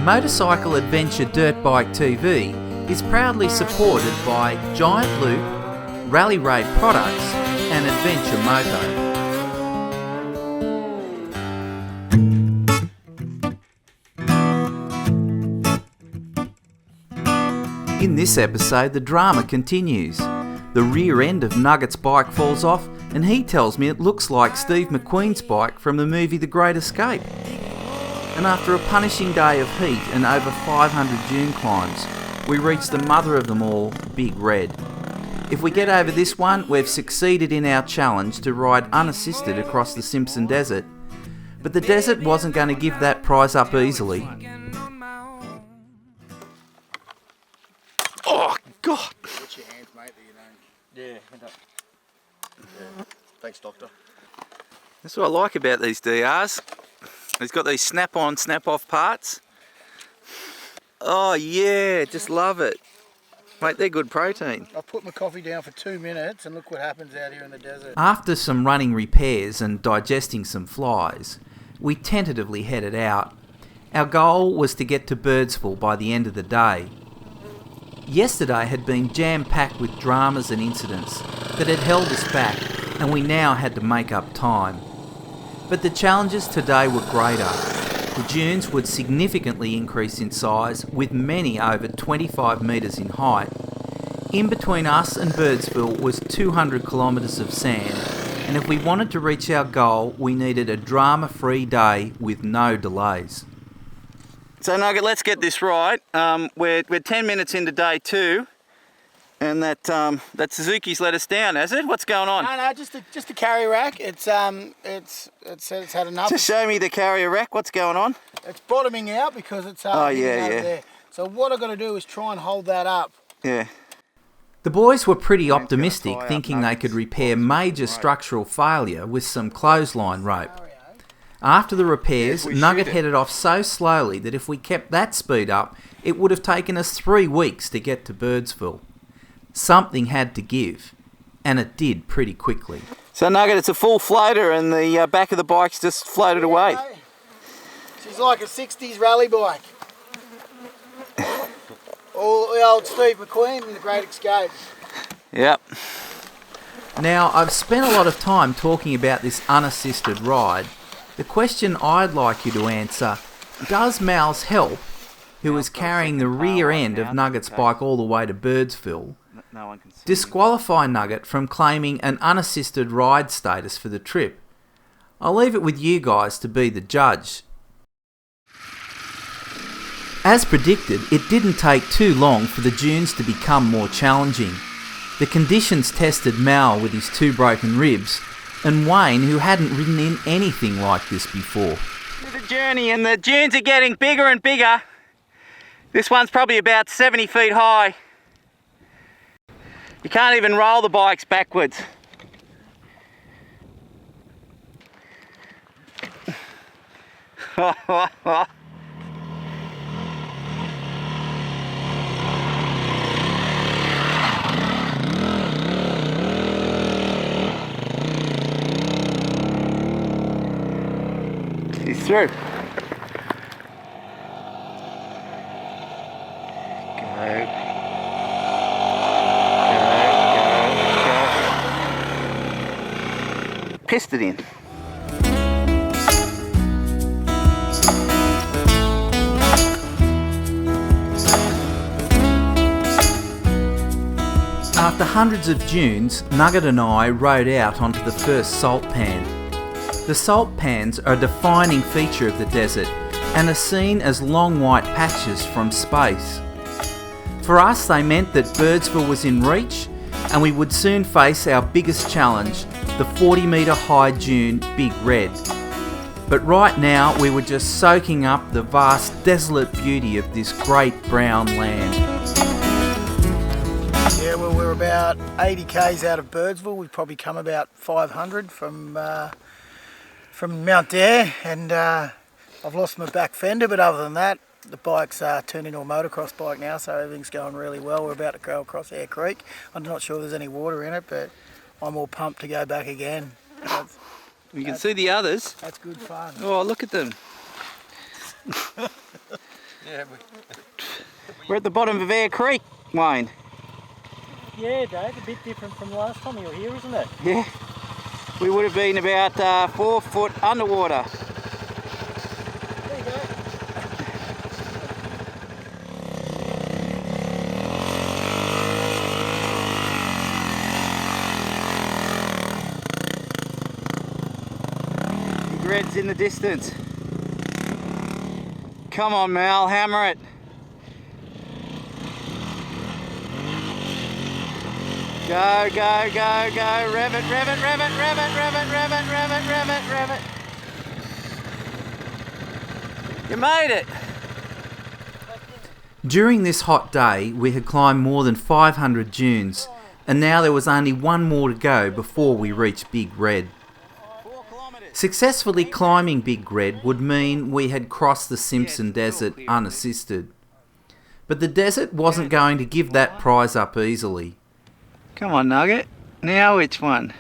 Motorcycle Adventure Dirtbike TV is proudly supported by Giant Loop, Rally Raid Products and Adventure Moto. In this episode, the drama continues. The rear end of Nugget's bike falls off and he tells me it looks like Steve McQueen's bike from the movie The Great Escape. And after a punishing day of heat and over 500 dune climbs, we reach the mother of them all, Big Red. If we get over this one, we've succeeded in our challenge to ride unassisted across the Simpson Desert. But the desert wasn't going to give that prize up easily. Oh, God! Watch your hands, mate, that you don't... Yeah. Thanks, Doctor. That's what I like about these DRs. He's got these snap-on, snap-off parts. Oh yeah, just love it. Mate, they're good protein. I've put my coffee down for 2 minutes and look what happens out here in the desert. After some running repairs and digesting some flies, we tentatively headed out. Our goal was to get to Birdsville by the end of the day. Yesterday had been jam-packed with dramas and incidents that had held us back, and we now had to make up time. But the challenges today were greater. The dunes would significantly increase in size, with many over 25 metres in height. In between us and Birdsville was 200 kilometres of sand, and if we wanted to reach our goal, we needed a drama-free day with no delays. So Nugget, let's get this right. We're 10 minutes into day 2. And that Suzuki's let us down, has it? What's going on? No, just a carrier rack. It's had enough. Just show me the carrier rack. What's going on? It's bottoming out because it's over there. So what I've got to do is try and hold that up. Yeah. The boys were pretty optimistic, thinking they could repair major structural failure with some clothesline rope. After the repairs, Nugget headed off so slowly that if we kept that speed up, it would have taken us 3 weeks to get to Birdsville. Something had to give, and it did pretty quickly. So Nugget, it's a full floater and the back of the bike's just floated away. Mate. She's like a 60s rally bike. Or the old Steve McQueen in The Great Escape. Yep. Now, I've spent a lot of time talking about this unassisted ride. The question I'd like you to answer, does Mal's help, who was carrying the rear end of Nugget's bike all the way to Birdsville, disqualify Nugget from claiming an unassisted ride status for the trip? I'll leave it with you guys to be the judge. As predicted, it didn't take too long for the dunes to become more challenging. The conditions tested Mal with his 2 broken ribs, and Wayne, who hadn't ridden in anything like this before. The journey, and the dunes are getting bigger and bigger. This one's probably about 70 feet high. You can't even roll the bikes backwards. He's through. Pissed it in. After hundreds of dunes, Nugget and I rode out onto the first salt pan. The salt pans are a defining feature of the desert and are seen as long white patches from space. For us, they meant that Birdsville was in reach and we would soon face our biggest challenge, the 40-metre high dune Big Red. But right now we were just soaking up the vast desolate beauty of this great brown land. Yeah, well, we're about 80 k's out of Birdsville. We've probably come about 500 from Mount Dare, and I've lost my back fender, but other than that, the bike's turned into a motocross bike now, so everything's going really well. We're about to go across Air Creek. I'm not sure there's any water in it, but I'm all pumped to go back again. You can see the others. That's good fun. Oh, look at them. Yeah, We're at the bottom of Air Creek, Wayne. Yeah, Dave, a bit different from the last time you were here, isn't it? Yeah. We would have been about 4 foot underwater. There you go. Big red's in the distance. Come on, Mal, hammer it. Go, go, go, go, rev it, rev it, rev it, rev it, rev it, rev it, rev it, rev it, rev it. You made it. During this hot day, we had climbed more than 500 dunes, and now there was only one more to go before we reached Big Red. Successfully climbing Big Red would mean we had crossed the Simpson Desert unassisted. But the desert wasn't going to give that prize up easily. Come on, Nugget. Now which one?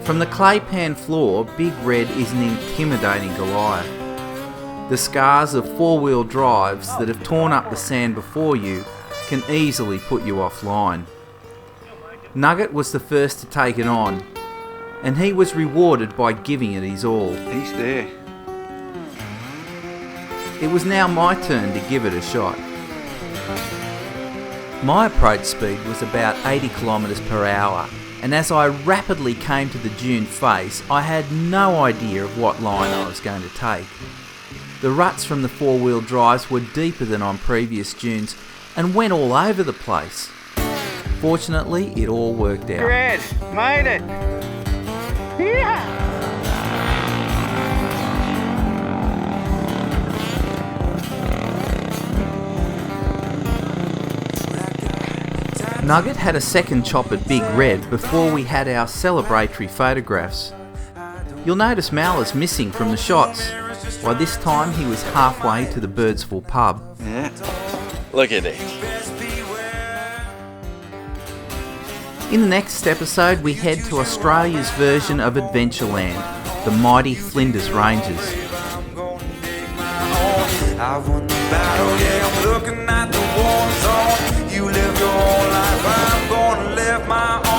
From the clay pan floor, Big Red is an intimidating Goliath. The scars of four-wheel drives that have torn up the sand before you can easily put you offline. Nugget was the first to take it on, and he was rewarded by giving it his all. He's there. It was now my turn to give it a shot. My approach speed was about 80 kilometres per hour, and as I rapidly came to the dune face, I had no idea of what line I was going to take. The ruts from the four-wheel drives were deeper than on previous dunes and went all over the place. Fortunately, it all worked out. Red, made it. Yeah. Nugget had a second chop at Big Red before we had our celebratory photographs. You'll notice Mal is missing from the shots. By this time he was halfway to the Birdsville pub. Yeah. Look at it. In the next episode we head to Australia's version of Adventureland, the mighty Flinders Ranges. I won the battle, yeah, I'm looking at the war zone. You live your own life, I'm gonna live my own.